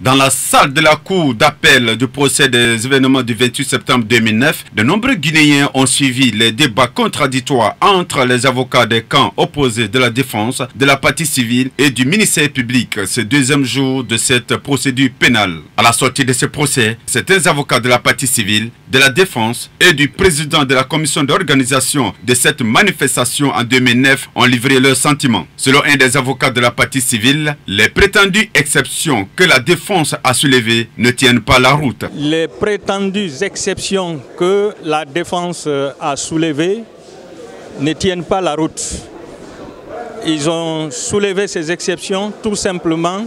Dans la salle de la cour d'appel du procès des événements du 28 septembre 2009, de nombreux Guinéens ont suivi les débats contradictoires entre les avocats des camps opposés de la défense, de la partie civile et du ministère public ce deuxième jour de cette procédure pénale. À la sortie de ce procès, certains avocats de la partie civile, de la défense et du président de la commission d'organisation de cette manifestation en 2009 ont livré leurs sentiments. Selon un des avocats de la partie civile, les prétendues exceptions que la défense a soulevées ne tiennent pas la route. Les prétendues exceptions que la défense a soulevées ne tiennent pas la route. Ils ont soulevé ces exceptions tout simplement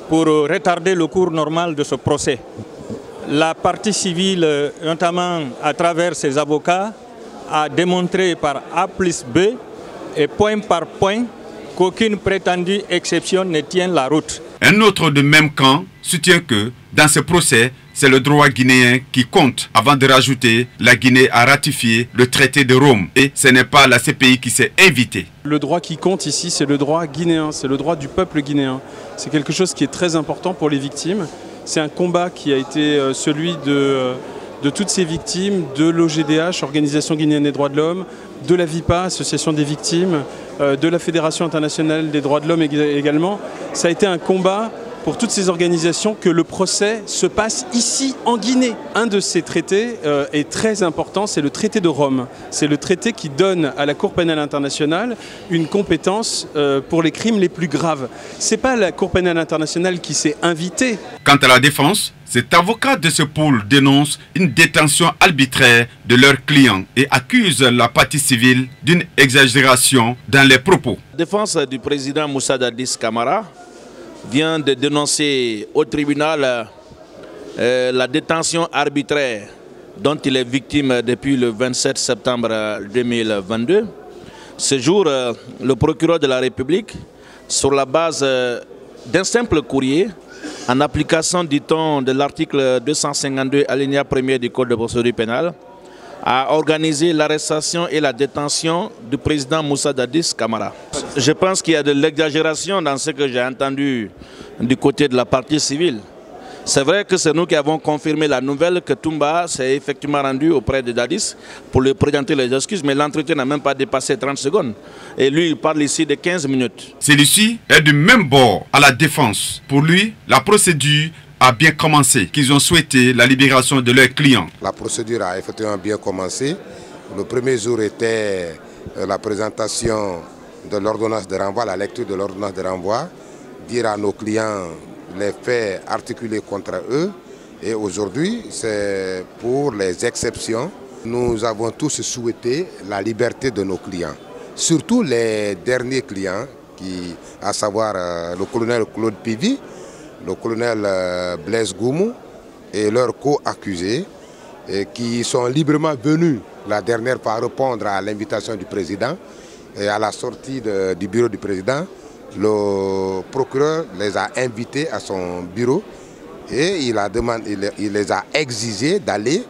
pour retarder le cours normal de ce procès. La partie civile, notamment à travers ses avocats, a démontré par A plus B et point par point qu'aucune prétendue exception ne tient la route. Un autre de même camp soutient que dans ce procès, c'est le droit guinéen qui compte avant de rajouter la Guinée a ratifié le traité de Rome et ce n'est pas la CPI qui s'est invitée. Le droit qui compte ici, c'est le droit guinéen, c'est le droit du peuple guinéen. C'est quelque chose qui est très important pour les victimes. C'est un combat qui a été celui de toutes ces victimes, de l'OGDH, Organisation guinéenne des droits de l'homme, de la VIPA, Association des victimes, de la Fédération internationale des droits de l'homme également. Ça a été un combat pour toutes ces organisations que le procès se passe ici en Guinée. Un de ces traités est très important, c'est le traité de Rome. C'est le traité qui donne à la Cour pénale internationale une compétence pour les crimes les plus graves. Ce n'est pas la Cour pénale internationale qui s'est invitée. Quant à la défense, cet avocat de ce pôle dénonce une détention arbitraire de leurs clients et accuse la partie civile d'une exagération dans les propos. La défense du président Moussa Dadis Camara vient de dénoncer au tribunal la détention arbitraire dont il est victime depuis le 27 septembre 2022. Ce jour, le procureur de la République, sur la base d'un simple courrier, en application, dit-on, de l'article 252 alinéa 1er du Code de procédure pénale, a organisé l'arrestation et la détention du président Moussa Dadis Camara. Je pense qu'il y a de l'exagération dans ce que j'ai entendu du côté de la partie civile. C'est vrai que c'est nous qui avons confirmé la nouvelle que Toumba s'est effectivement rendu auprès de Dadis pour lui présenter les excuses, mais l'entretien n'a même pas dépassé 30 secondes. Et lui, il parle ici de 15 minutes. Celui-ci est du même bord à la défense. Pour lui, la procédure a bien commencé, qu'ils ont souhaité la libération de leurs clients. La procédure a effectivement bien commencé. Le premier jour était la présentation de l'ordonnance de renvoi, la lecture de l'ordonnance de renvoi, dire à nos clients les faits articulés contre eux. Et aujourd'hui, c'est pour les exceptions. Nous avons tous souhaité la liberté de nos clients. Surtout les derniers clients, à savoir le colonel Claude Pivi, le colonel Blaise Goumou et leurs co-accusés qui sont librement venus la dernière fois répondre à l'invitation du président. Et à la sortie du bureau du président, le procureur les a invités à son bureau et il les a exigés d'aller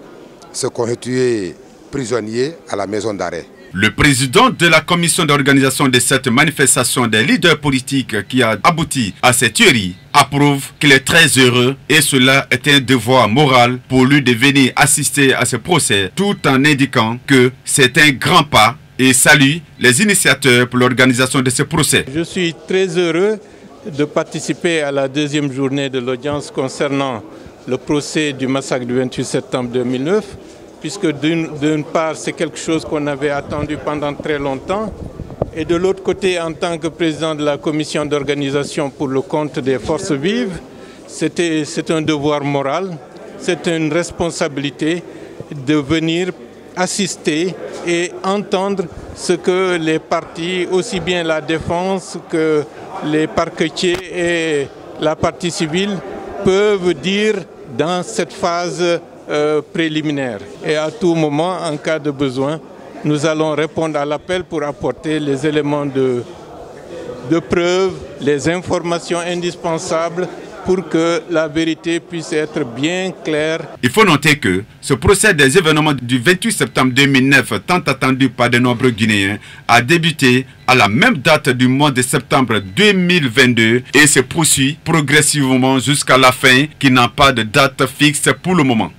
se constituer prisonniers à la maison d'arrêt. Le président de la commission d'organisation de cette manifestation des leaders politiques qui a abouti à cette tuerie approuve qu'il est très heureux et cela est un devoir moral pour lui de venir assister à ce procès tout en indiquant que c'est un grand pas et salue les initiateurs pour l'organisation de ce procès. Je suis très heureux de participer à la deuxième journée de l'audience concernant le procès du massacre du 28 septembre 2009. Puisque d'une part, c'est quelque chose qu'on avait attendu pendant très longtemps. Et de l'autre côté, en tant que président de la commission d'organisation pour le compte des forces vives, c'est un devoir moral, c'est une responsabilité de venir assister et entendre ce que les partis, aussi bien la défense que les parquetiers et la partie civile, peuvent dire dans cette phase préliminaire. Et à tout moment, en cas de besoin, nous allons répondre à l'appel pour apporter les éléments de preuve, les informations indispensables pour que la vérité puisse être bien claire. Il faut noter que ce procès des événements du 28 septembre 2009, tant attendu par de nombreux Guinéens, a débuté à la même date du mois de septembre 2022 et se poursuit progressivement jusqu'à la fin, qui n'a pas de date fixe pour le moment.